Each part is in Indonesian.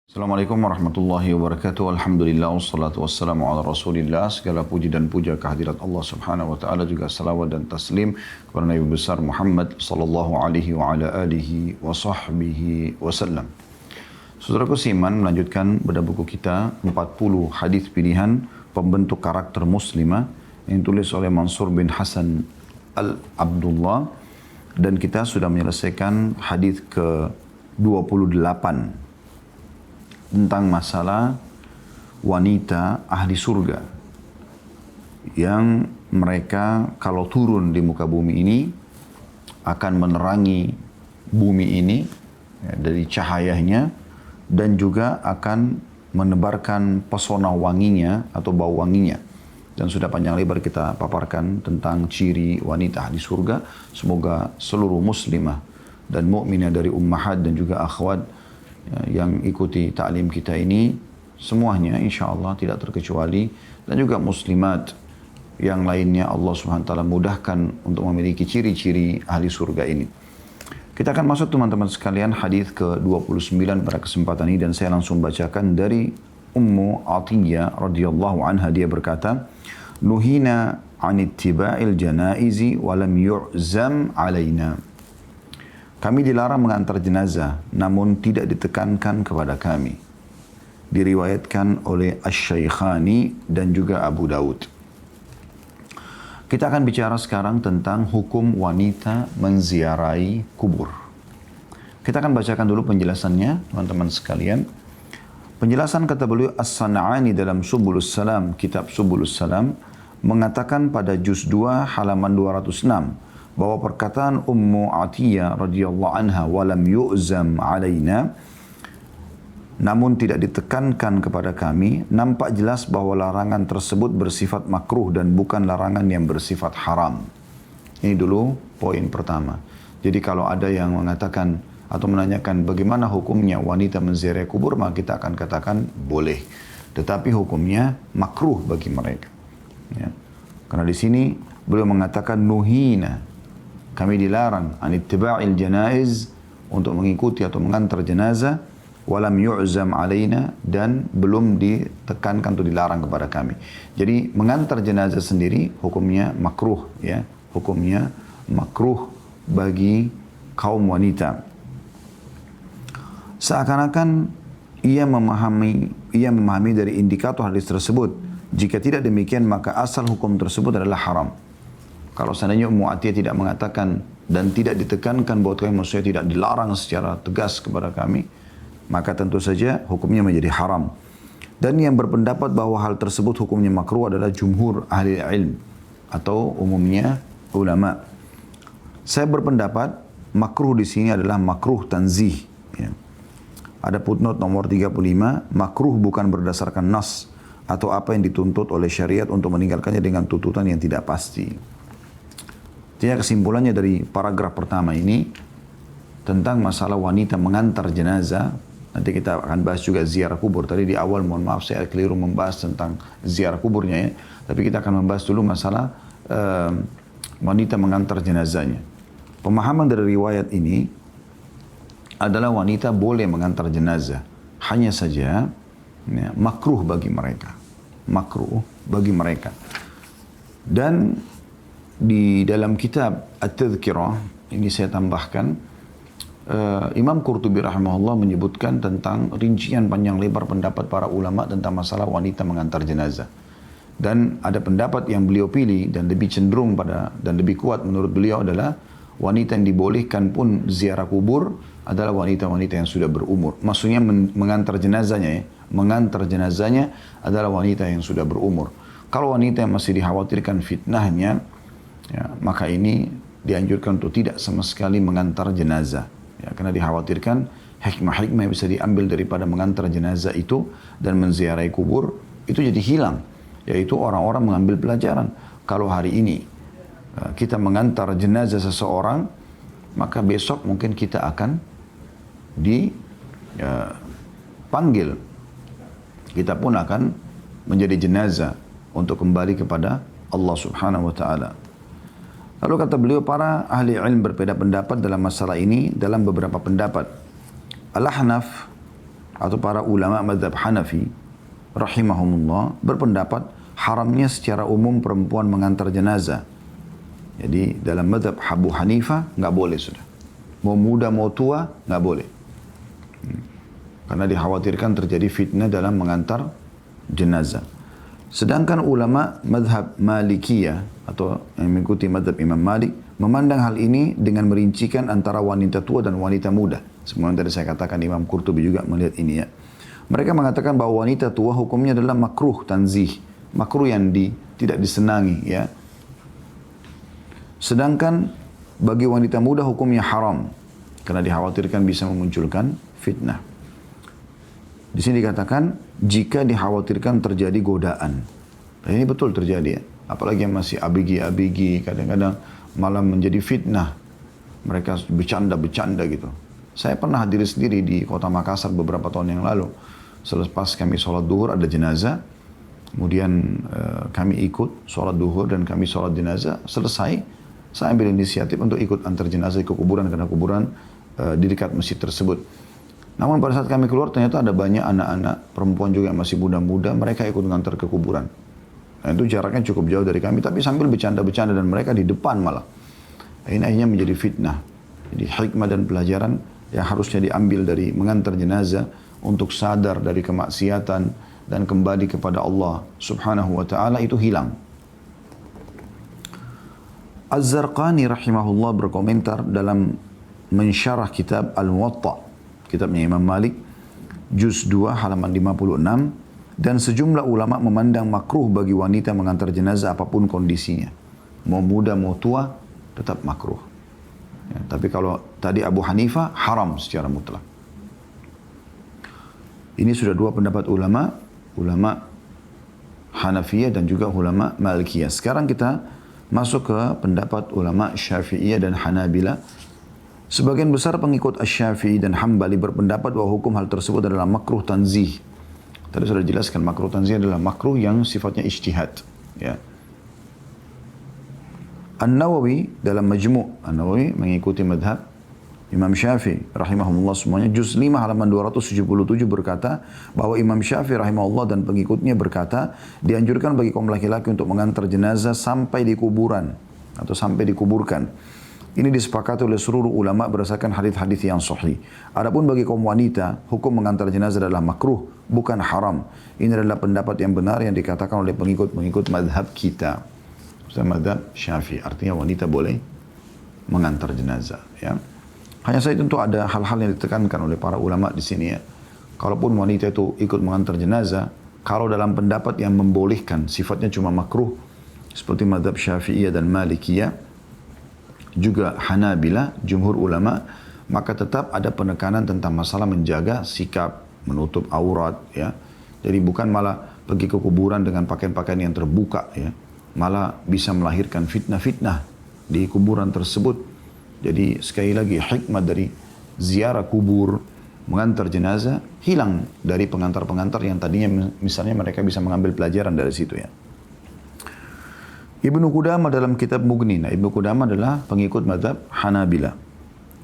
Assalamualaikum warahmatullahi wabarakatuh. Alhamdulillah wassalatu wassalamu ala Rasulillah. Segala puji dan puja kehadirat Allah Subhanahu wa taala, juga salawat dan taslim kepada Nabi besar Muhammad sallallahu alaihi wa ala alihi wa sahbihi wasallam. Saudaraku seiman, melanjutkan pada buku kita 40 hadis pilihan pembentuk karakter muslimah yang ditulis oleh Mansur bin Hasan Al-Abdullah, dan kita sudah menyelesaikan hadis ke-28 tentang masalah wanita ahli surga yang mereka kalau turun di muka bumi ini akan menerangi bumi ini dari cahayanya, dan juga akan menebarkan pesona wanginya atau bau wanginya. Dan sudah panjang lebar kita paparkan tentang ciri wanita ahli surga. Semoga seluruh muslimah dan mukminah dari ummahat dan juga akhwat yang ikuti ta'lim kita ini semuanya insya Allah tidak terkecuali, dan juga muslimat yang lainnya Allah SWT mudahkan untuk memiliki ciri-ciri ahli surga ini. Kita akan masuk teman-teman sekalian hadis ke-29 pada kesempatan ini, dan saya langsung bacakan dari Ummu Atiyah radhiyallahu anha. Dia berkata, "Nuhina 'an ittiba'il janaizi wa lam yu'zam 'alaina." Kami dilarang mengantar jenazah, namun tidak ditekankan kepada kami. Diriwayatkan oleh Asy-Syaikhani dan juga Abu Daud. Kita akan bicara sekarang tentang hukum wanita menziarahi kubur. Kita akan bacakan dulu penjelasannya, teman-teman sekalian. Penjelasan kata beliau As-San'ani dalam Subulus Salam, kitab Subulus Salam, mengatakan pada juz 2 halaman 206, bahwa perkataan Ummu Atiyah radhiyallahu anha walam yu'zam alaina, namun tidak ditekankan kepada kami, nampak jelas bahwa larangan tersebut bersifat makruh dan bukan larangan yang bersifat haram. Ini dulu poin pertama. Jadi kalau ada yang mengatakan atau menanyakan bagaimana hukumnya wanita menziarahi kubur, maka kita akan katakan boleh, tetapi hukumnya makruh bagi mereka. Ya. Karena di sini beliau mengatakan nuhina, kami dilarang an ittiba'il janaiz, untuk mengikuti atau mengantar jenazah, walam yu'zam alaina, dan belum ditekankan atau dilarang kepada kami. Jadi mengantar jenazah sendiri hukumnya makruh, ya, hukumnya makruh bagi kaum wanita. Seakan-akan ia memahami dari indikator hadis tersebut. Jika tidak demikian, maka asal hukum tersebut adalah haram. Kalau seandainya Ummu Atiyah tidak mengatakan dan tidak ditekankan bahwa kami maksudnya tidak dilarang secara tegas kepada kami, maka tentu saja hukumnya menjadi haram. Dan yang berpendapat bahwa hal tersebut hukumnya makruh adalah jumhur ahli ilm atau umumnya ulama. Saya berpendapat makruh di sini adalah makruh tanzih. Ya. Ada footnote nomor 35, makruh bukan berdasarkan nas atau apa yang dituntut oleh syariat untuk meninggalkannya dengan tuntutan yang tidak pasti. Jadi kesimpulannya dari paragraf pertama ini tentang masalah wanita mengantar jenazah. Nanti kita akan bahas juga ziarah kubur. Tadi di awal mohon maaf saya keliru membahas tentang ziarah kuburnya ya. Tapi kita akan membahas dulu masalah wanita mengantar jenazahnya. Pemahaman dari riwayat ini adalah wanita boleh mengantar jenazah. Hanya saja ya, makruh bagi mereka. Makruh bagi mereka. Dan di dalam kitab At-Tadhkirah, ini saya tambahkan, Imam Qurtubi rahimahullah menyebutkan tentang rincian panjang lebar pendapat para ulama tentang masalah wanita mengantar jenazah. Dan ada pendapat yang beliau pilih dan lebih cenderung pada dan lebih kuat menurut beliau adalah wanita yang dibolehkan pun ziarah kubur adalah wanita-wanita yang sudah berumur. Maksudnya mengantar jenazahnya ya. Mengantar jenazahnya adalah wanita yang sudah berumur. Kalau wanita yang masih dikhawatirkan fitnahnya, ya, maka ini dianjurkan untuk tidak sama sekali mengantar jenazah. Ya, karena dikhawatirkan hikmah-hikmah yang bisa diambil daripada mengantar jenazah itu dan menziarahi kubur itu jadi hilang. Yaitu orang-orang mengambil pelajaran. Kalau hari ini kita mengantar jenazah seseorang, maka besok mungkin kita akan dipanggil. Kita pun akan menjadi jenazah untuk kembali kepada Allah Subhanahu wa taala. Lalu kata beliau, para ahli ilm berbeda pendapat dalam masalah ini dalam beberapa pendapat. Al-Ahnaf atau para ulama mazhab Hanafi rahimahumullah berpendapat haramnya secara umum perempuan mengantar jenazah. Jadi dalam mazhab Abu Hanifah nggak boleh sudah. Mau muda mau tua nggak boleh. Karena dikhawatirkan terjadi fitnah dalam mengantar jenazah. Sedangkan ulama mazhab Malikiyah atau yang mengikuti mazhab Imam Malik memandang hal ini dengan merincikan antara wanita tua dan wanita muda. Semua yang tadi saya katakan, Imam Qurtubi juga melihat ini ya. Mereka mengatakan bahwa wanita tua hukumnya adalah makruh tanzih, makruh yang tidak disenangi ya. Sedangkan bagi wanita muda hukumnya haram karena dikhawatirkan bisa memunculkan fitnah. Di sini dikatakan jika dikhawatirkan terjadi godaan. Dan ini betul terjadi ya. Apalagi yang masih abigi-abigi, kadang-kadang malah menjadi fitnah. Mereka bercanda-bercanda gitu. Saya pernah hadiri sendiri di kota Makassar beberapa tahun yang lalu. Selepas kami sholat duhur ada jenazah. Kemudian kami ikut sholat duhur dan kami sholat jenazah. Selesai, saya ambil inisiatif untuk ikut antar jenazah ke kuburan karena kuburan di dekat masjid tersebut. Namun pada saat kami keluar ternyata ada banyak anak-anak perempuan juga yang masih muda-muda, mereka ikut mengantar ke kuburan. Nah, itu jaraknya cukup jauh dari kami, tapi sambil bercanda-bercanda dan mereka di depan malah. Ini akhirnya menjadi fitnah. Jadi hikmah dan pelajaran yang harusnya diambil dari mengantar jenazah untuk sadar dari kemaksiatan dan kembali kepada Allah Subhanahu wa taala itu hilang. Az-Zarqani rahimahullah berkomentar dalam mensyarah kitab Al-Muwatta, kitabnya Imam Malik, juz 2 halaman 56, dan sejumlah ulama memandang makruh bagi wanita mengantar jenazah apapun kondisinya. Mau muda mau tua tetap makruh. Ya, tapi kalau tadi Abu Hanifah haram secara mutlak. Ini sudah dua pendapat ulama Hanafiyah dan juga ulama Malikiyah. Sekarang kita masuk ke pendapat ulama Syafi'iyah dan Hanabila. Sebagian besar pengikut Asy-Syafi'i dan Hambali berpendapat bahwa hukum hal tersebut adalah makruh tanzih. Tadi sudah dijelaskan makruh tanzih adalah makruh yang sifatnya ijtihad. Ya. An-Nawawi dalam Majmu' An-Nawawi mengikuti madhab Imam Syafi'i rahimahullah semuanya, juz 5 halaman 277 berkata bahwa Imam Syafi'i rahimahullah dan pengikutnya berkata dianjurkan bagi kaum laki-laki untuk mengantar jenazah sampai di kuburan atau sampai dikuburkan. Ini disepakati oleh seluruh ulama berdasarkan hadis-hadis yang sahih. Adapun bagi kaum wanita, hukum mengantar jenazah adalah makruh, bukan haram. Ini adalah pendapat yang benar yang dikatakan oleh pengikut madhab kita. Madhab Syafi'i, artinya wanita boleh mengantar jenazah. Ya. Hanya saja tentu ada hal-hal yang ditekankan oleh para ulama di sini ya. Kalaupun wanita itu ikut mengantar jenazah, kalau dalam pendapat yang membolehkan, sifatnya cuma makruh, seperti madhab Syafi'iyah dan Malikiyah, juga Hanabila, jumhur ulama, maka tetap ada penekanan tentang masalah menjaga sikap, menutup aurat ya. Jadi bukan malah pergi ke kuburan dengan pakaian-pakaian yang terbuka ya. Malah bisa melahirkan fitnah-fitnah di kuburan tersebut. Jadi sekali lagi hikmah dari ziarah kubur, mengantar jenazah, hilang dari pengantar-pengantar yang tadinya misalnya mereka bisa mengambil pelajaran dari situ ya. Ibnu Qudamah dalam kitab Mughni, nah Ibnu Qudamah adalah pengikut mazhab Hanabila,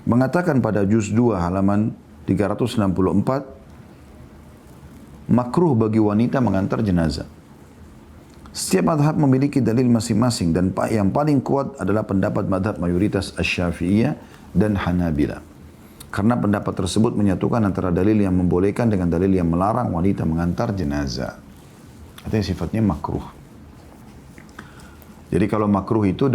mengatakan pada juz 2 halaman 364, makruh bagi wanita mengantar jenazah. Setiap madhab memiliki dalil masing-masing dan yang paling kuat adalah pendapat madhab mayoritas Asy-Syafi'iyah dan Hanabila. Karena pendapat tersebut menyatukan antara dalil yang membolehkan dengan dalil yang melarang wanita mengantar jenazah. Artinya sifatnya makruh. Jadi kalau makruh itu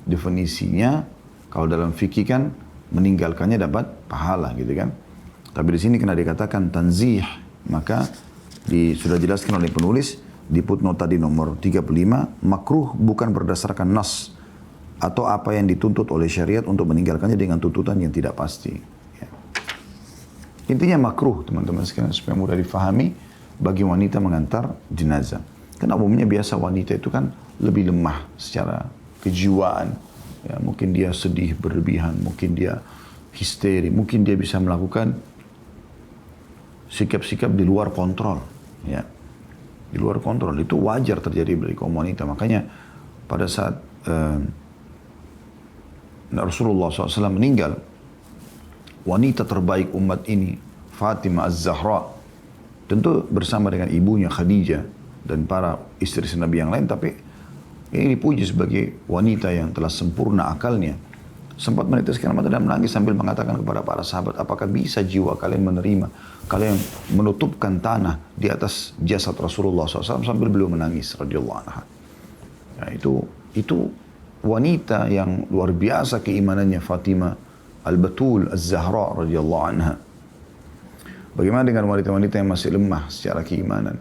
definisinya kalau dalam fikih kan meninggalkannya dapat pahala gitu kan. Tapi di sini kena dikatakan tanzih, maka sudah jelaskan oleh penulis di footnote tadi nomor 35, makruh bukan berdasarkan nas atau apa yang dituntut oleh syariat untuk meninggalkannya dengan tuntutan yang tidak pasti. Ya. Intinya makruh teman-teman sekalian supaya mudah difahami bagi wanita mengantar jenazah. Karena umumnya biasa wanita itu kan lebih lemah secara kejiwaan. Ya, mungkin dia sedih berlebihan, mungkin dia histeri, mungkin dia bisa melakukan sikap-sikap di luar kontrol. Ya. Di luar kontrol, itu wajar terjadi bagi kaum wanita. Makanya pada saat Rasulullah SAW meninggal, wanita terbaik umat ini, Fatimah Az-Zahra. Tentu bersama dengan ibunya Khadijah dan para istri Nabi yang lain, tapi ini dipuji sebagai wanita yang telah sempurna akalnya. Sempat meneteskan mata dan menangis sambil mengatakan kepada para sahabat, apakah bisa jiwa kalian menerima, kalian menutupkan tanah di atas jasad Rasulullah SAW sambil beliau menangis radhiyallahu anha. Nah, itu wanita yang luar biasa keimanannya, Fatimah Al-Batul Az-Zahra radhiyallahu anha. Bagaimana dengan wanita-wanita yang masih lemah secara keimanan?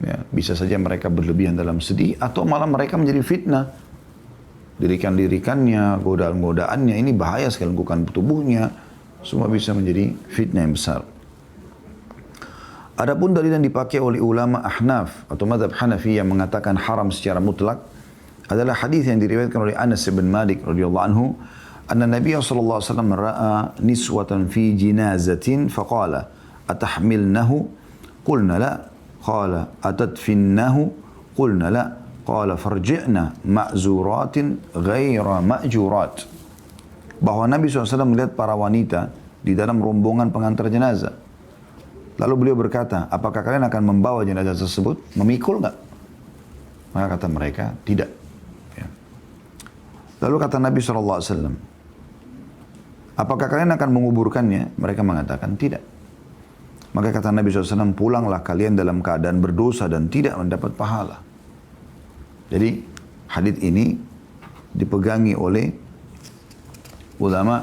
Ya, bisa saja mereka berlebihan dalam sedih atau malah mereka menjadi fitnah. Dirikan-dirikannya, godaan-godaannya, ini bahaya sekali lingkungan tubuhnya. Semua bisa menjadi fitnah yang besar. Adapun dalil yang dipakai oleh ulama Ahnaf atau madhab Hanafi yang mengatakan haram secara mutlak adalah hadis yang diriwayatkan oleh Anas bin Malik radhiyallahu anhu, anna Nabi sallallahu alaihi wasallam ra'a niswatan fi jinazatin faqala atahmilnahu qulna la qala atadfinnahu qulna la qala farji'na ma'zuratin ghaira ma'jurat. Bahwa Nabi SAW melihat para wanita di dalam rombongan pengantar jenazah. Lalu beliau berkata, apakah kalian akan membawa jenazah tersebut? Memikul enggak? Maka kata mereka, tidak. Ya. Lalu kata Nabi SAW, apakah kalian akan menguburkannya? Mereka mengatakan tidak. Maka kata Nabi SAW, pulanglah kalian dalam keadaan berdosa dan tidak mendapat pahala. Jadi hadits ini dipegangi oleh ulama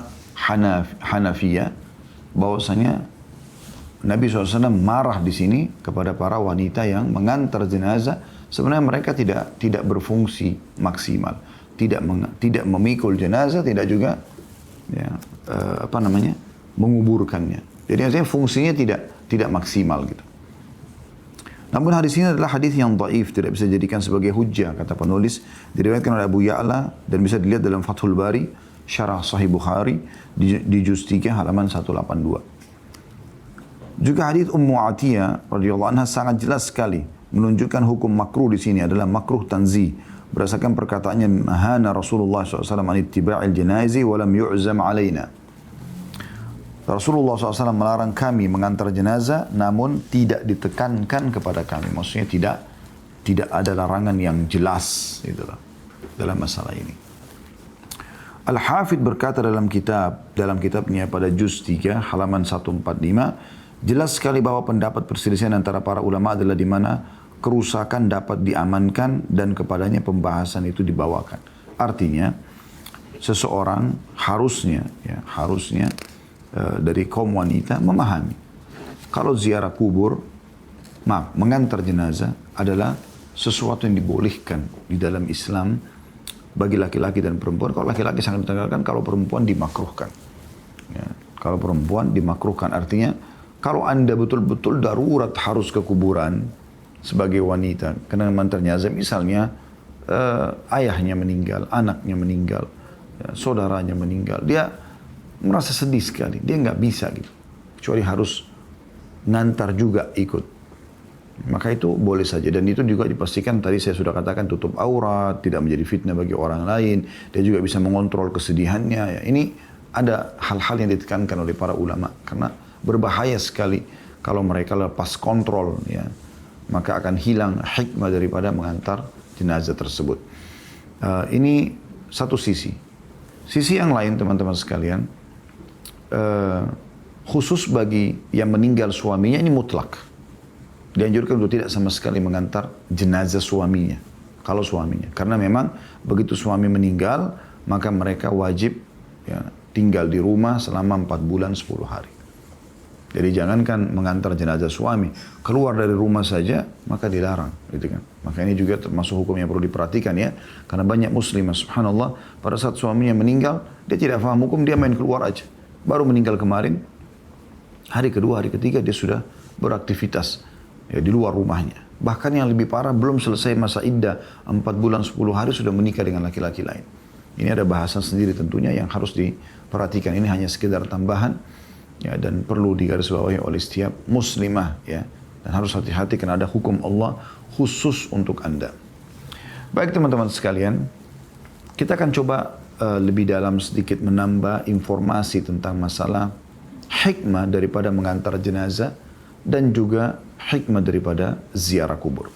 Hanafiyah bahwasanya Nabi SAW marah di sini kepada para wanita yang mengantar jenazah. Sebenarnya mereka tidak berfungsi maksimal, tidak memikul jenazah, tidak juga menguburkannya. Jadi artinya fungsinya tidak maksimal gitu. Namun hadis ini adalah hadis yang dhaif, tidak bisa dijadikan sebagai hujjah kata penulis. Diriwayatkan oleh Abu Ya'la dan bisa dilihat dalam Fathul Bari, Syarah Sahih Bukhari di juz 3 halaman 182. Juga hadis Ummu Atiyah radhiyallahu anha sangat jelas sekali menunjukkan hukum makruh di sini adalah makruh tanzih berdasarkan perkataannya, nahana Rasulullah SAW an ittiba'il janaizi wa lam yu'zam alaina. Rasulullah SAW melarang kami mengantar jenazah, namun tidak ditekankan kepada kami. Maksudnya tidak ada larangan yang jelas itulah dalam masalah ini. Al-Hafidh berkata dalam kitabnya pada juz 3 halaman 145, jelas sekali bahwa pendapat perselisihan antara para ulama adalah di mana kerusakan dapat diamankan dan kepadanya pembahasan itu dibawakan. Artinya seseorang harusnya dari kaum wanita memahami kalau ziarah kubur, mengantar jenazah adalah sesuatu yang dibolehkan di dalam Islam bagi laki-laki dan perempuan. Kalau laki-laki sangat ditinggalkan, kalau perempuan dimakruhkan. Ya, kalau perempuan dimakruhkan artinya kalau anda betul-betul darurat harus ke kuburan sebagai wanita karena mengantar jenazah, misalnya ayahnya meninggal, anaknya meninggal, saudaranya meninggal, dia merasa sedih sekali, dia nggak bisa gitu, kecuali harus ngantar juga ikut. Maka itu boleh saja, dan itu juga dipastikan tadi saya sudah katakan tutup aurat, tidak menjadi fitnah bagi orang lain, dia juga bisa mengontrol kesedihannya. Ya, ini ada hal-hal yang ditekankan oleh para ulama karena berbahaya sekali kalau mereka lepas kontrol, ya, maka akan hilang hikmah daripada mengantar jenazah tersebut. Ini satu sisi. Sisi yang lain teman-teman sekalian, khusus bagi yang meninggal suaminya ini mutlak. Dianjurkan untuk tidak sama sekali mengantar jenazah suaminya. Kalau suaminya. Karena memang begitu suami meninggal, maka mereka wajib tinggal di rumah selama 4 bulan 10 hari. Jadi jangankan mengantar jenazah suami, keluar dari rumah saja maka dilarang, gitu kan. Maka ini juga termasuk hukum yang perlu diperhatikan ya, karena banyak muslimah subhanallah pada saat suaminya meninggal dia tidak paham hukum, dia main keluar aja. Baru meninggal kemarin, hari kedua, hari ketiga dia sudah beraktivitas ya, di luar rumahnya. Bahkan yang lebih parah belum selesai masa iddah 4 bulan 10 hari sudah menikah dengan laki-laki lain. Ini ada bahasan sendiri tentunya yang harus diperhatikan. Ini hanya sekedar tambahan. Ya, dan perlu digarisbawahi oleh setiap muslimah ya, dan harus hati-hati karena ada hukum Allah khusus untuk anda. Baik teman-teman sekalian, kita akan coba lebih dalam sedikit menambah informasi tentang masalah hikmah daripada mengantar jenazah dan juga hikmah daripada ziarah kubur.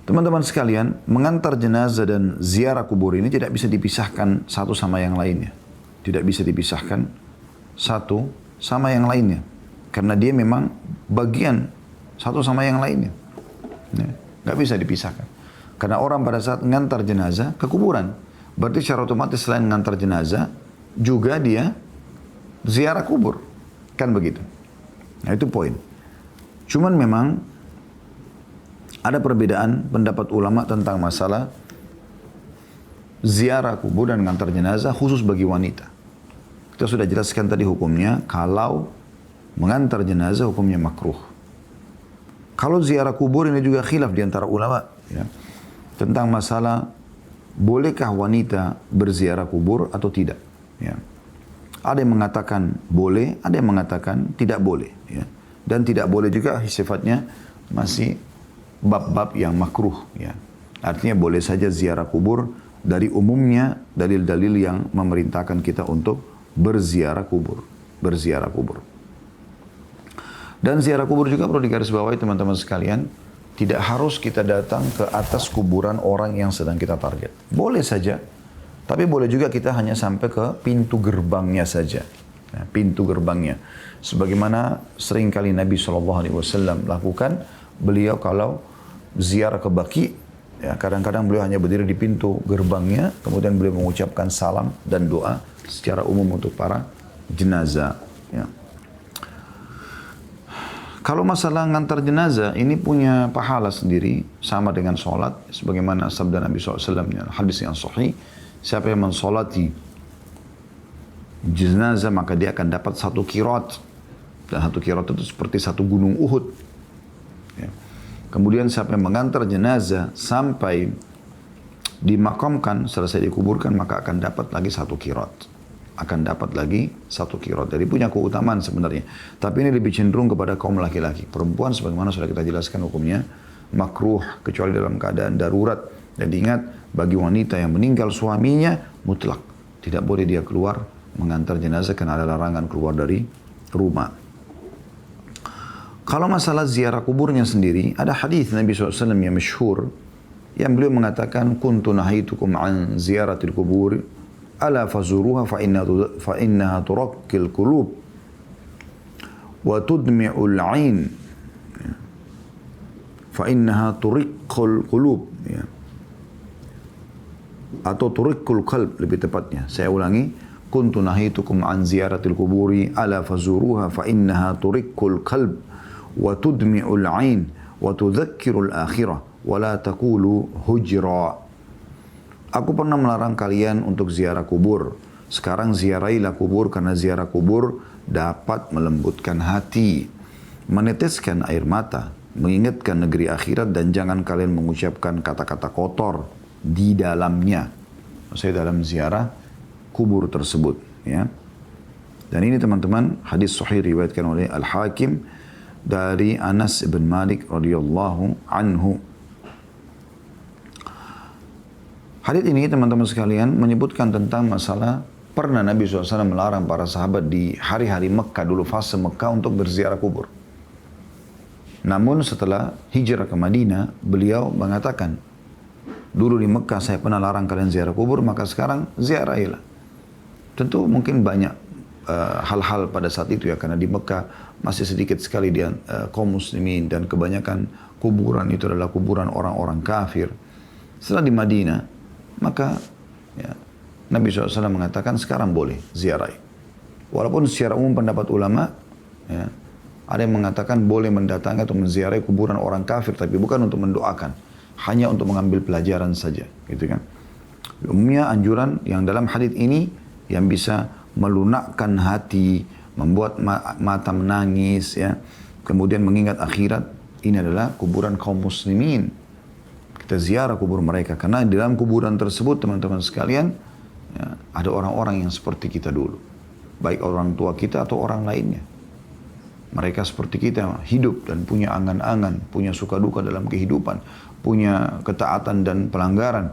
Teman-teman sekalian, mengantar jenazah dan ziarah kubur ini tidak bisa dipisahkan satu sama yang lainnya. Tidak bisa dipisahkan satu sama yang lainnya. Karena dia memang bagian satu sama yang lainnya. Nggak bisa dipisahkan. Karena orang pada saat mengantar jenazah ke kuburan, berarti secara otomatis selain mengantar jenazah, juga dia ziarah kubur. Kan begitu. Nah itu poin. Cuman memang ada perbedaan pendapat ulama tentang masalah ziarah kubur dan mengantar jenazah khusus bagi wanita. Kita sudah jelaskan tadi hukumnya, kalau mengantar jenazah hukumnya makruh. Kalau ziarah kubur ini juga khilaf di antara ulama ya, tentang masalah bolehkah wanita berziarah kubur atau tidak. Ya. Ada yang mengatakan boleh, ada yang mengatakan tidak boleh. Ya. Dan tidak boleh juga sifatnya masih bab-bab yang makruh. Ya. Artinya boleh saja ziarah kubur dari umumnya dalil-dalil yang memerintahkan kita untuk berziarah kubur. Berziarah kubur. Dan ziarah kubur juga perlu digarisbawahi teman-teman sekalian. Tidak harus kita datang ke atas kuburan orang yang sedang kita target. Boleh saja. Tapi boleh juga kita hanya sampai ke pintu gerbangnya saja. Nah, pintu gerbangnya. Sebagaimana seringkali Nabi SAW lakukan. Beliau kalau ziarah ke Baqi, ya, kadang-kadang beliau hanya berdiri di pintu gerbangnya. Kemudian beliau mengucapkan salam dan doa secara umum untuk para jenazah. Ya. Kalau masalah ngantar jenazah, ini punya pahala sendiri, sama dengan sholat. Sebagaimana sabda Nabi SAW, hadis yang sahih, siapa yang mensolati jenazah, maka dia akan dapat 1 qirat. Dan 1 qirat itu seperti 1 gunung Uhud. Ya. Kemudian siapa yang mengantar jenazah sampai dimakamkan, selesai dikuburkan, maka akan dapat lagi 1 qirat. Akan dapat lagi 1 qirat. Jadi punya keutamaan sebenarnya. Tapi ini lebih cenderung kepada kaum laki-laki. Perempuan sebagaimana sudah kita jelaskan hukumnya makruh kecuali dalam keadaan darurat. Dan ingat, bagi wanita yang meninggal suaminya mutlak tidak boleh dia keluar mengantar jenazah karena ada larangan keluar dari rumah. Kalau masalah ziarah kuburnya sendiri, ada hadis Nabi SAW yang masyhur yang beliau mengatakan, kuntu nahitukum an ziyaratil kubur ala fazuruha fa innaha turakkil qulub wa tudmi'ul 'ain fa innaha turiqqul qulub ya. Atau turiqqul qalb lebih tepatnya. Saya ulangi, kuntu nahitukum an ziyaratil kuburi ala fazuruha fa innaha turiqqul qalb wa tudmi'ul 'ain wa tudzakkirul akhirah wa la taqulu hujra. Aku pernah melarang kalian untuk ziarah kubur. Sekarang ziarahilah kubur karena ziarah kubur dapat melembutkan hati, meneteskan air mata, mengingatkan negeri akhirat, dan jangan kalian mengucapkan kata-kata kotor di dalamnya. Maksudnya dalam ziarah kubur tersebut. Ya. Dan ini teman-teman hadis sahih riwayatkan oleh Al-Hakim dari Anas bin Malik radhiyallahu anhu. Hadits ini teman-teman sekalian menyebutkan tentang masalah pernah Nabi SAW melarang para sahabat di hari-hari Mekah, dulu fase Mekah, untuk berziarah kubur. Namun setelah hijrah ke Madinah, beliau mengatakan, dulu di Mekah saya pernah larang kalian ziarah kubur, maka sekarang ziarahilah. Tentu mungkin banyak hal-hal pada saat itu ya, karena di Mekah masih sedikit sekali dia kaum muslimin, dan kebanyakan kuburan itu adalah kuburan orang-orang kafir. Setelah di Madinah, maka ya, Nabi SAW mengatakan sekarang boleh ziarah. Walaupun secara umum pendapat ulama, ya, ada yang mengatakan boleh mendatangi atau menziarahi kuburan orang kafir, tapi bukan untuk mendoakan, hanya untuk mengambil pelajaran saja, gitu kan. Umumnya anjuran yang dalam hadits ini yang bisa melunakkan hati, membuat mata menangis, ya, kemudian mengingat akhirat, ini adalah kuburan kaum muslimin. Kita ziarah kubur mereka, karena di dalam kuburan tersebut teman-teman sekalian ya, ada orang-orang yang seperti kita dulu, baik orang tua kita atau orang lainnya. Mereka seperti kita, hidup dan punya angan-angan, punya suka duka dalam kehidupan, punya ketaatan dan pelanggaran.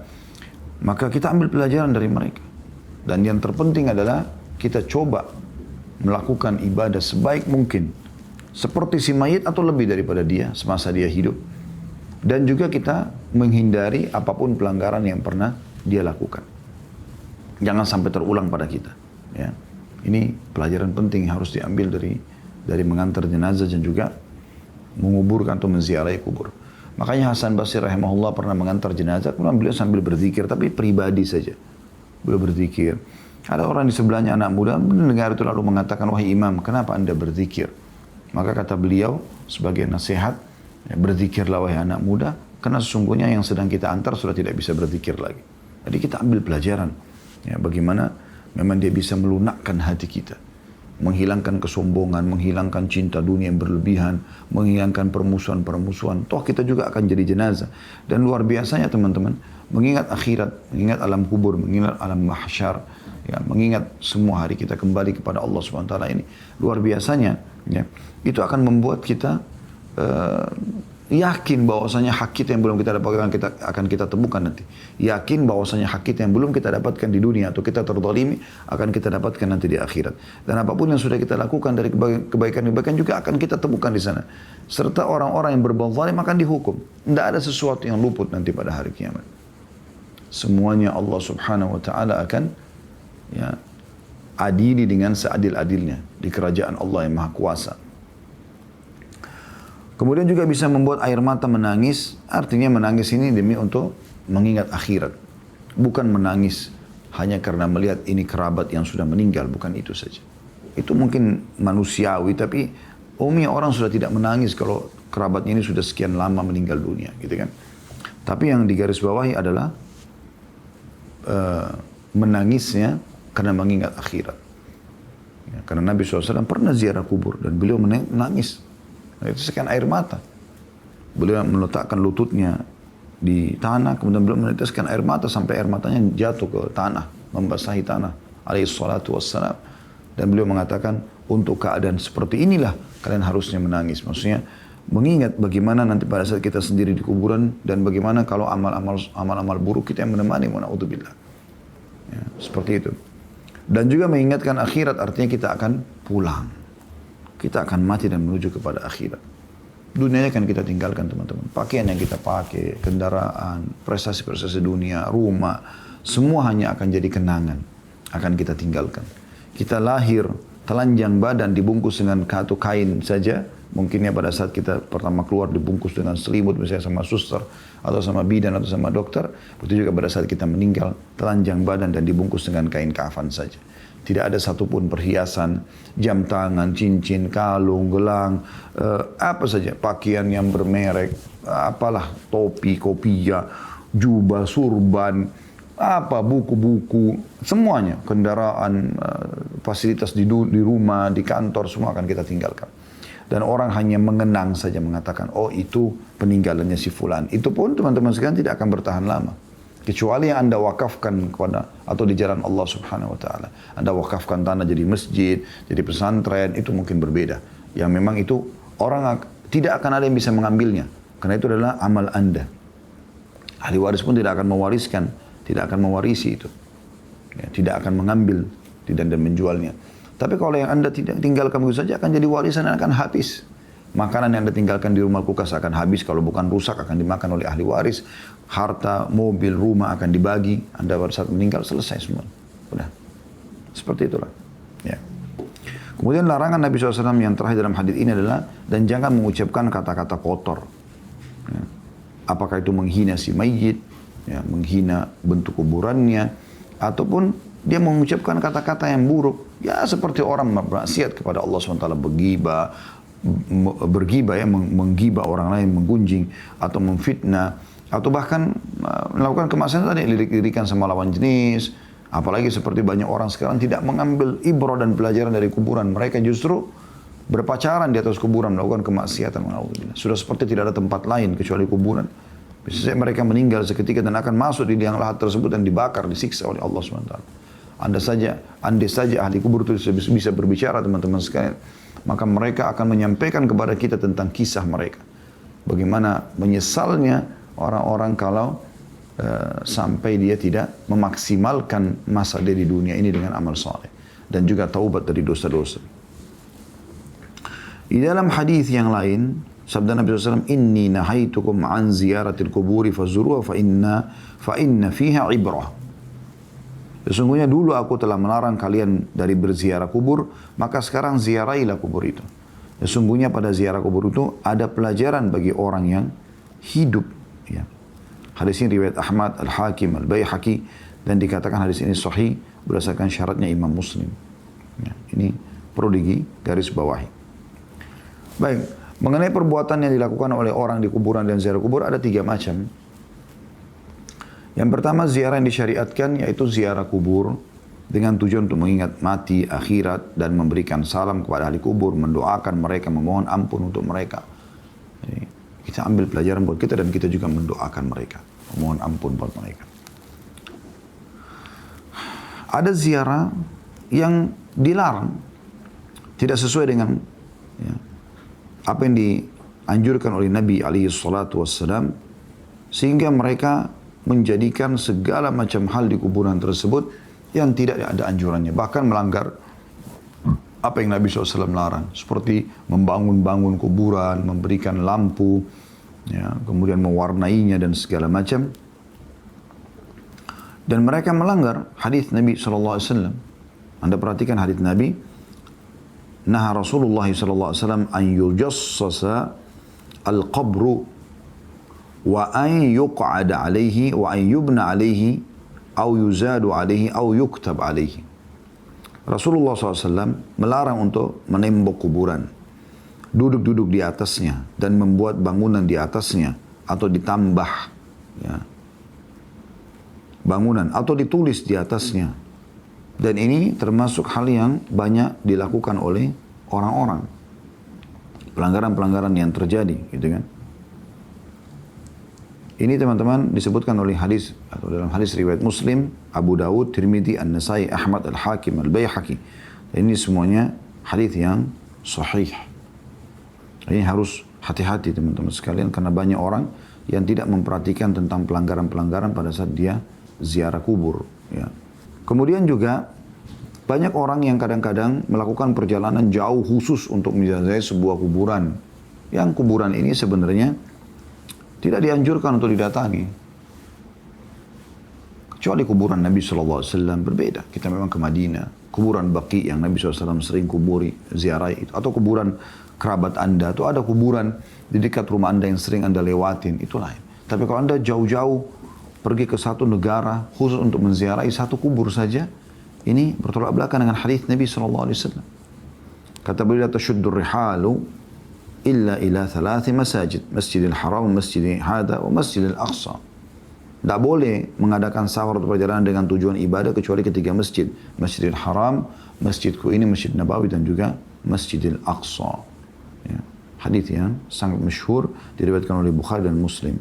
Maka kita ambil pelajaran dari mereka. Dan yang terpenting adalah kita coba melakukan ibadah sebaik mungkin. Seperti si mayit atau lebih daripada dia semasa dia hidup. Dan juga kita menghindari apapun pelanggaran yang pernah dia lakukan. Jangan sampai terulang pada kita. Ya. Ini pelajaran penting yang harus diambil dari mengantar jenazah dan juga menguburkan atau menziarahi kubur. Makanya Hasan Basri rahimahullah pernah mengantar jenazah, kemudian beliau sambil berzikir, tapi pribadi saja. Beliau berzikir. Ada orang di sebelahnya anak muda, mendengar itu lalu mengatakan, wahai imam, kenapa anda berzikir? Maka kata beliau sebagai nasihat, ya, berzikirlah wahai anak muda, karena sesungguhnya yang sedang kita antar sudah tidak bisa berzikir lagi. Jadi kita ambil pelajaran, ya, bagaimana memang dia bisa melunakkan hati kita. Menghilangkan kesombongan, menghilangkan cinta dunia yang berlebihan, menghilangkan permusuhan-permusuhan. Toh kita juga akan jadi jenazah. Dan luar biasanya teman-teman, mengingat akhirat, mengingat alam kubur, mengingat alam mahsyar, ya, mengingat semua hari kita kembali kepada Allah SWT ini. Luar biasanya, ya, itu akan membuat kita yakin bahwasanya hak kita yang belum kita dapatkan akan kita temukan nanti. Yakin bahwasanya hak kita yang belum kita dapatkan di dunia atau kita terzalimi akan kita dapatkan nanti di akhirat. Dan apapun yang sudah kita lakukan dari kebaikan-kebaikan juga akan kita temukan di sana. Serta orang-orang yang berbuat zalim akan dihukum. Tidak ada sesuatu yang luput nanti pada hari kiamat. Semuanya Allah Subhanahu wa taala akan, ya, adili dengan seadil-adilnya di kerajaan Allah yang Maha Kuasa. Kemudian juga bisa membuat air mata menangis, artinya menangis ini demi untuk mengingat akhirat. Bukan menangis hanya karena melihat ini kerabat yang sudah meninggal, bukan itu saja. Itu mungkin manusiawi, tapi umumnya orang sudah tidak menangis kalau kerabatnya ini sudah sekian lama meninggal dunia, gitu kan. Tapi yang digarisbawahi adalah menangisnya karena mengingat akhirat. Ya, karena Nabi SAW pernah ziarah kubur dan beliau menangis. Itu sekian air mata. Beliau meletakkan lututnya di tanah, kemudian beliau meneteskan air mata sampai air matanya jatuh ke tanah, membasahi tanah. Alaihi salatu wassalam. Dan beliau mengatakan, untuk keadaan seperti inilah kalian harusnya menangis. Maksudnya mengingat bagaimana nanti pada saat kita sendiri di kuburan dan bagaimana kalau amal-amal buruk kita yang menemani, na'udzubillah. Ya, seperti itu. Dan juga mengingatkan akhirat, artinya kita akan pulang. Kita akan mati dan menuju kepada akhirat. Dunianya akan kita tinggalkan teman-teman. Pakaian yang kita pakai, kendaraan, prestasi-prestasi dunia, rumah, semua hanya akan jadi kenangan. Akan kita tinggalkan. Kita lahir, telanjang badan dibungkus dengan satu kain saja. Mungkinnya pada saat kita pertama keluar dibungkus dengan selimut misalnya sama suster atau sama bidan atau sama dokter. Begitu juga pada saat kita meninggal, telanjang badan dan dibungkus dengan kain kafan saja. Tidak ada satupun perhiasan, jam tangan, cincin, kalung, gelang, apa saja, pakaian yang bermerek, apalah, topi, kopiah, jubah, surban, apa, buku-buku, semuanya, kendaraan, fasilitas di rumah, di kantor, semua akan kita tinggalkan. Dan orang hanya mengenang saja mengatakan, oh itu peninggalannya si fulan. Itu pun teman-teman sekalian tidak akan bertahan lama. Kecuali yang anda wakafkan kepada atau di jalan Allah Subhanahu wa taala. Anda wakafkan tanah jadi masjid, jadi pesantren, itu mungkin berbeda. Yang memang itu orang tidak akan ada yang bisa mengambilnya. Karena itu adalah amal anda. Ahli waris pun tidak akan mewariskan, tidak akan mewarisi itu. Ya, tidak akan mengambil dan menjualnya. Tapi kalau yang anda tidak tinggalkan begitu saja akan jadi warisan dan akan habis. Makanan yang anda tinggalkan di rumah kulkas akan habis, kalau bukan rusak akan dimakan oleh ahli waris. Harta, mobil, rumah akan dibagi. Anda pada saat meninggal selesai semua. Udah. Seperti itulah. Ya. Kemudian larangan Nabi SAW yang terakhir dalam hadis ini adalah, dan jangan mengucapkan kata-kata kotor. Ya. Apakah itu menghina si mayit, ya, menghina bentuk kuburannya, ataupun dia mengucapkan kata-kata yang buruk. Ya seperti orang bermaksiat kepada Allah SWT, bergibah, ya, menggibah orang lain, menggunjing, atau memfitnah, atau bahkan melakukan kemaksiatan tadi, lirik-lirikan sama lawan jenis. Apalagi seperti banyak orang sekarang tidak mengambil ibrah dan pelajaran dari kuburan. Mereka justru berpacaran di atas kuburan, melakukan kemaksiatan. Sudah seperti tidak ada tempat lain kecuali kuburan. Bisa mereka meninggal seketika dan akan masuk di liang lahat tersebut dan dibakar, disiksa oleh Allah SWT. Andai saja ahli kubur itu bisa berbicara teman-teman sekalian, maka mereka akan menyampaikan kepada kita tentang kisah mereka. Bagaimana menyesalnya orang-orang kalau sampai dia tidak memaksimalkan masa dia di dunia ini dengan amal saleh. dan juga taubat dari dosa-dosa. Di dalam hadis yang lain, sabda Nabi SAW, "Inni nahaitukum an ziyaratil kuburi fazuruha fa inna fiha ibrah." Sesungguhnya dulu aku telah melarang kalian dari berziarah kubur, maka sekarang ziarahilah kubur itu. Sesungguhnya pada ziarah kubur itu ada pelajaran bagi orang yang hidup. Ya. Hadis ini riwayat Ahmad, Al-Hakim, Al-Baihaqi, dan dikatakan hadis ini sahih berdasarkan syaratnya Imam Muslim. Ya, ini perlu digaris bawahi. Baik, mengenai perbuatan yang dilakukan oleh orang di kuburan dan ziarah kubur ada 3 macam. Yang pertama, ziarah yang disyariatkan yaitu ziarah kubur dengan tujuan untuk mengingat mati, akhirat, dan memberikan salam kepada ahli kubur, mendoakan mereka, memohon ampun untuk mereka. Jadi, kita ambil pelajaran buat kita dan kita juga mendoakan mereka, memohon ampun buat mereka. Ada ziarah yang dilarang, tidak sesuai dengan apa yang dianjurkan oleh Nabi SAW, sehingga mereka menjadikan segala macam hal di kuburan tersebut yang tidak ada anjurannya, bahkan melanggar apa yang Nabi SAW larang, seperti membangun-bangun kuburan, memberikan lampu, ya, kemudian mewarnainya dan segala macam. Dan mereka melanggar hadis Nabi SAW. Anda perhatikan hadis Nabi, nah Rasulullah SAW an yujassasa al-qabru wa an yuq'ada alaihi wa an yubna alaihi au yuzadu alaihi au yuktab alaihi. Rasulullah SAW melarang untuk menembok kuburan, duduk-duduk di atasnya dan membuat bangunan di atasnya atau ditambah bangunan atau ditulis di atasnya. Dan ini termasuk hal yang banyak dilakukan oleh orang-orang. Pelanggaran-pelanggaran yang terjadi, gitu kan. Ini teman-teman disebutkan oleh hadis atau dalam hadis riwayat Muslim, Abu Dawud, Tirmidzi, An-Nasai, Ahmad, Al-Hakim, Al-Baihaqi. Ini semuanya hadis yang sahih. Ini harus hati-hati teman-teman sekalian karena banyak orang yang tidak memperhatikan tentang pelanggaran-pelanggaran pada saat dia ziarah kubur. Ya. Kemudian juga banyak orang yang kadang-kadang melakukan perjalanan jauh khusus untuk menziarahi sebuah kuburan. Yang kuburan ini sebenarnya tidak dianjurkan untuk didatangi. Kecuali kuburan Nabi SAW berbeda. Kita memang ke Madinah. Kuburan Baqi yang Nabi SAW sering kuburi, ziarahi itu. Atau kuburan kerabat Anda. Atau ada kuburan di dekat rumah Anda yang sering Anda lewatin. Itu lain. Tapi kalau Anda jauh-jauh pergi ke satu negara khusus untuk menziarahi satu kubur saja, ini bertolak belakang dengan hadis Nabi SAW. Kata beliau, "Tashuddur rihalu illa ila 3 masajid, Masjidil Haram, Masjidil Hada, wa Masjidil Aqsa." Tidak boleh mengadakan safar atau perjalanan dengan tujuan ibadah kecuali ke 3 masjid. Masjidil Haram, masjidku ini, Masjid Nabawi, dan juga Masjidil Aqsa. Ya. Hadis yang sangat masyhur diriwayatkan oleh Bukhari dan Muslim.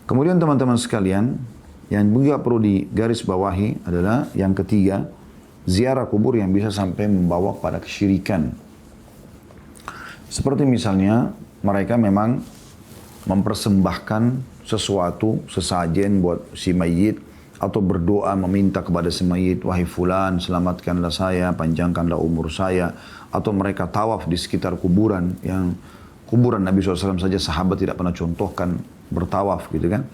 Kemudian teman-teman sekalian, yang juga perlu digaris bawahi adalah yang ketiga, ziarah kubur yang bisa sampai membawa pada kesyirikan. Seperti misalnya mereka memang mempersembahkan sesuatu, sesajen buat si mayit, atau berdoa meminta kepada si mayit, "Wahai fulan, selamatkanlah saya, panjangkanlah umur saya." Atau mereka tawaf di sekitar kuburan, yang kuburan Nabi SAW saja sahabat tidak pernah contohkan bertawaf, gitu kan.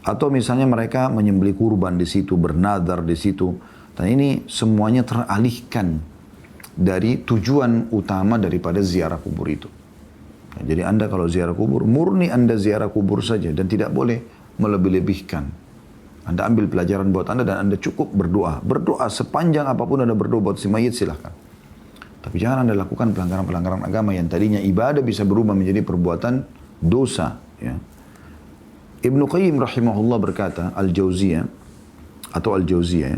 Atau misalnya mereka menyembelih kurban di situ, bernadar di situ. Dan ini semuanya teralihkan dari tujuan utama daripada ziarah kubur itu. Nah, jadi Anda kalau ziarah kubur, murni Anda ziarah kubur saja dan tidak boleh melebih-lebihkan. Anda ambil pelajaran buat Anda dan Anda cukup berdoa. Berdoa sepanjang apapun Anda berdoa buat si mayit, silahkan. Tapi jangan Anda lakukan pelanggaran-pelanggaran agama yang tadinya ibadah bisa berubah menjadi perbuatan dosa. Ya. Ibnu Qayyim rahimahullah berkata, Al-Jauziyah atau Al-Jauziyah,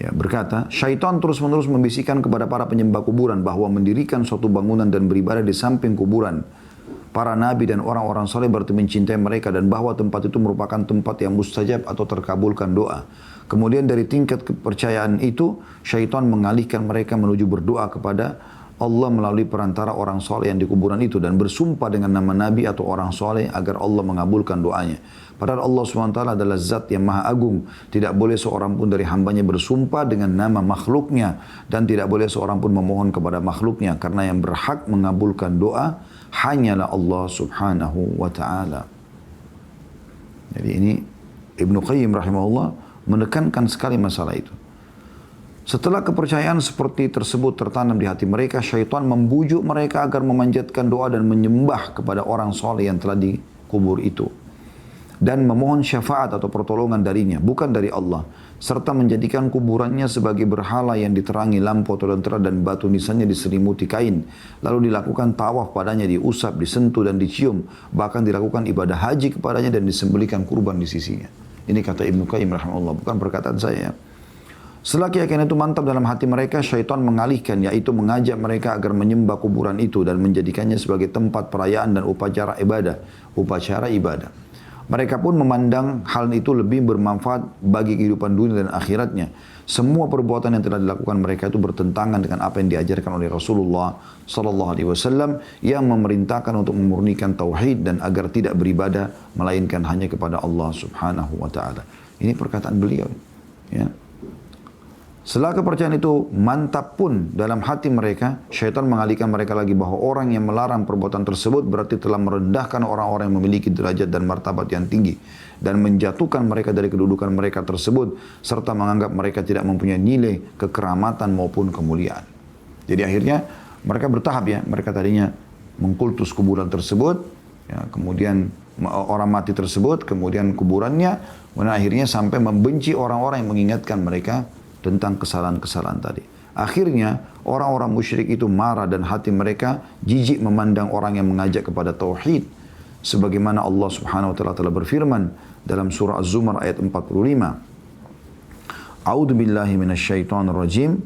ya, berkata, syaitan terus-menerus membisikkan kepada para penyembah kuburan bahwa mendirikan suatu bangunan dan beribadah di samping kuburan para nabi dan orang-orang saleh berarti mencintai mereka, dan bahwa tempat itu merupakan tempat yang mustajab atau terkabulkan doa. Kemudian dari tingkat kepercayaan itu, syaitan mengalihkan mereka menuju berdoa kepada Allah melalui perantara orang soleh yang di kuburan itu dan bersumpah dengan nama Nabi atau orang soleh agar Allah mengabulkan doanya. Padahal Allah SWT adalah zat yang maha agung. Tidak boleh seorang pun dari hambanya bersumpah dengan nama makhluknya. Dan tidak boleh seorang pun memohon kepada makhluknya. Karena yang berhak mengabulkan doa hanyalah Allah Subhanahu wa ta'ala. Jadi ini Ibnu Qayyim rahimahullah menekankan sekali masalah itu. Setelah kepercayaan seperti tersebut tertanam di hati mereka, syaitan membujuk mereka agar memanjatkan doa dan menyembah kepada orang soleh yang telah dikubur itu. Dan memohon syafaat atau pertolongan darinya, bukan dari Allah. Serta menjadikan kuburannya sebagai berhala yang diterangi lampu atau lentera dan batu nisannya diselimuti kain. Lalu dilakukan tawaf padanya, diusap, disentuh dan dicium. Bahkan dilakukan ibadah haji kepadanya dan disembelihkan kurban di sisinya. Ini kata Ibnu Qayyim rahimahullah, bukan perkataan saya. Setelah keyakinan itu mantap dalam hati mereka, syaitan mengalihkan, yaitu mengajak mereka agar menyembah kuburan itu dan menjadikannya sebagai tempat perayaan dan upacara ibadah. Mereka pun memandang hal itu lebih bermanfaat bagi kehidupan dunia dan akhiratnya. Semua perbuatan yang telah dilakukan mereka itu bertentangan dengan apa yang diajarkan oleh Rasulullah SAW yang memerintahkan untuk memurnikan tauhid dan agar tidak beribadah melainkan hanya kepada Allah Subhanahu wa taala. Ini perkataan beliau, ya. Setelah kepercayaan itu mantap pun dalam hati mereka, syaitan mengalihkan mereka lagi bahwa orang yang melarang perbuatan tersebut berarti telah merendahkan orang-orang yang memiliki derajat dan martabat yang tinggi dan menjatuhkan mereka dari kedudukan mereka tersebut serta menganggap mereka tidak mempunyai nilai kekeramatan maupun kemuliaan. Jadi akhirnya mereka bertahap, ya, mereka tadinya mengkultus kuburan tersebut, ya, kemudian orang mati tersebut, kemudian kuburannya, dan akhirnya sampai membenci orang-orang yang mengingatkan mereka tentang kesalahan-kesalahan tadi. Akhirnya orang-orang musyrik itu marah dan hati mereka jijik memandang orang yang mengajak kepada tauhid. Sebagaimana Allah Subhanahu wa taala telah berfirman dalam surah Az-Zumar ayat 45. A'udzu billahi minasyaitonir rajim.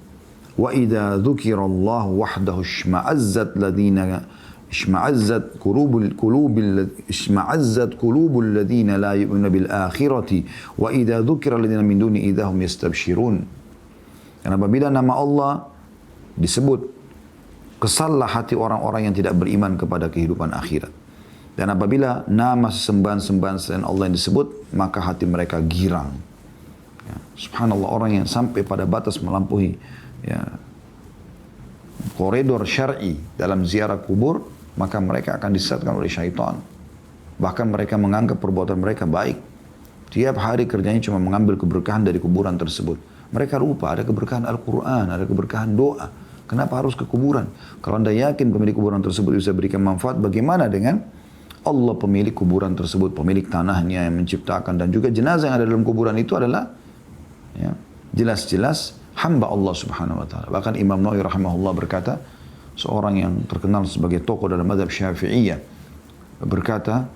Wa idza dzukirallahu wahdahu اشمعزت قلوب الذين لا يؤمنون بالآخرة وإذا ذكر الذين من دونه إذا هم يستبشرون. Dan apabila nama Allah disebut, kesallah hati orang-orang yang tidak beriman kepada kehidupan akhirat. Dan apabila nama sesembahan-sembahan selain Allah yang disebut, maka hati mereka girang. Ya, subhanallah, orang yang sampai pada batas melampaui, ya, koridor syar'i dalam ziarah kubur, maka mereka akan disesatkan oleh syaitan. Bahkan mereka menganggap perbuatan mereka baik. Tiap hari kerjanya cuma mengambil keberkahan dari kuburan tersebut. Mereka lupa ada keberkahan Al-Quran, ada keberkahan doa. Kenapa harus ke kuburan? Kalau anda yakin pemilik kuburan tersebut bisa berikan manfaat, bagaimana dengan Allah pemilik kuburan tersebut, pemilik tanahnya yang menciptakan, dan juga jenazah yang ada dalam kuburan itu adalah, ya, jelas-jelas hamba Allah Subhanahu wa taala. Bahkan Imam Nawawi rahimahullah berkata, seorang yang terkenal sebagai tokoh dalam mazhab Syafi'iyah berkata,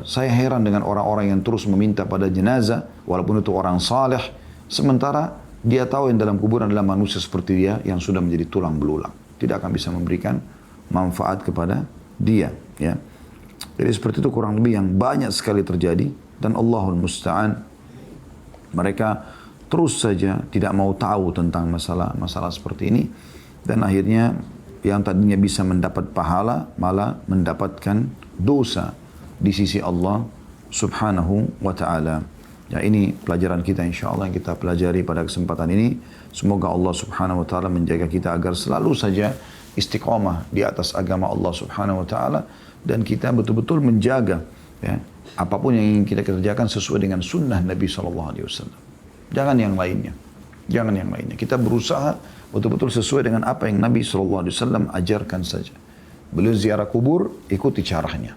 saya heran dengan orang-orang yang terus meminta pada jenazah walaupun itu orang saleh, sementara dia tahu yang dalam kuburan adalah manusia seperti dia yang sudah menjadi tulang belulang, tidak akan bisa memberikan manfaat kepada dia, ya. Jadi seperti itu kurang lebih yang banyak sekali terjadi, dan Allahul Musta'an, mereka terus saja tidak mau tahu tentang masalah seperti ini, dan akhirnya yang tadinya bisa mendapat pahala malah mendapatkan dosa di sisi Allah Subhanahu wa taala. Ya, ini pelajaran kita insyaallah yang kita pelajari pada kesempatan ini. Semoga Allah Subhanahu wa taala menjaga kita agar selalu saja istiqamah di atas agama Allah Subhanahu wa taala, dan kita betul-betul menjaga, ya, apapun yang ingin kita kerjakan sesuai dengan sunnah Nabi SAW. Jangan yang lainnya. Jangan yang lainnya. Kita berusaha betul-betul sesuai dengan apa yang Nabi SAW ajarkan saja. Beliau ziarah kubur, ikuti caranya.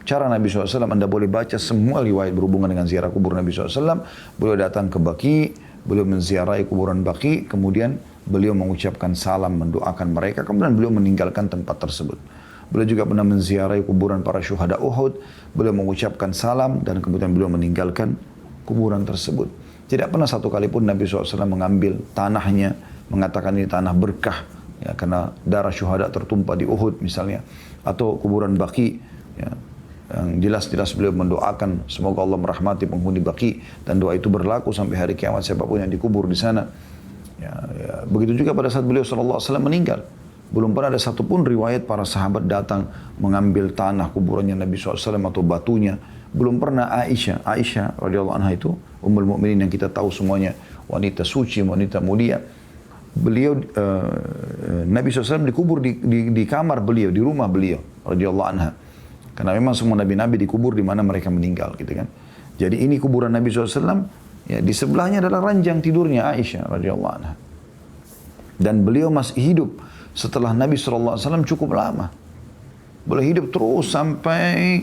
Cara Nabi SAW, Anda boleh baca semua riwayat berhubungan dengan ziarah kubur Nabi SAW. Beliau datang ke Baqi, beliau menziarahi kuburan Baqi, kemudian beliau mengucapkan salam, mendoakan mereka, kemudian beliau meninggalkan tempat tersebut. Beliau juga pernah menziarahi kuburan para syuhada Uhud, beliau mengucapkan salam, dan kemudian beliau meninggalkan kuburan tersebut. Tidak pernah satu kali pun Nabi SAW mengambil tanahnya, mengatakan ini tanah berkah, ya, karena darah syuhada tertumpah di Uhud misalnya, atau kuburan Baqi, ya, yang jelas-jelas beliau mendoakan semoga Allah merahmati penghuni Baqi, dan doa itu berlaku sampai hari kiamat siapapun yang dikubur di sana. Ya, begitu juga pada saat beliau SAW meninggal, Belum pernah ada satupun riwayat para sahabat datang mengambil tanah kuburannya Nabi SAW atau batunya. Belum pernah Aisyah radhiyallahu anha itu, Ummul Mukminin yang kita tahu semuanya, wanita suci, wanita mulia. Beliau, Nabi SAW dikubur di kamar beliau, di rumah beliau, radhiyallahu anha. Karena memang semua nabi-nabi dikubur di mana mereka meninggal, gitu kan. Jadi ini kuburan Nabi SAW, ya, di sebelahnya adalah ranjang tidurnya Aisyah radhiyallahu anha. Dan beliau masih hidup setelah Nabi SAW cukup lama. Beliau hidup terus sampai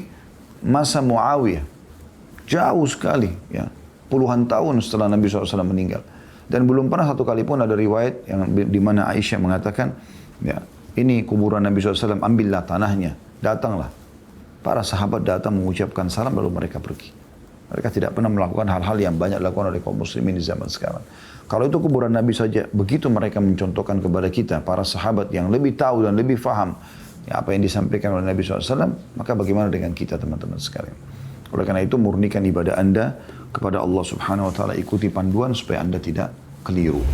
masa Muawiyah. Jauh sekali, ya. Puluhan tahun setelah Nabi SAW meninggal. Dan belum pernah satu kali pun ada riwayat yang di mana Aisyah mengatakan, ya, ini kuburan Nabi SAW, ambillah tanahnya, datanglah. Para sahabat datang mengucapkan salam lalu mereka pergi. Mereka tidak pernah melakukan hal-hal yang banyak dilakukan oleh kaum muslimin di zaman sekarang. Kalau itu kuburan Nabi saja, begitu mereka mencontohkan kepada kita, para sahabat yang lebih tahu dan lebih faham ya, apa yang disampaikan oleh Nabi SAW, maka bagaimana dengan kita teman-teman sekalian. Oleh karena itu murnikan ibadah Anda kepada Allah Subhanahu Wa Taala, ikuti panduan supaya Anda tidak keliru.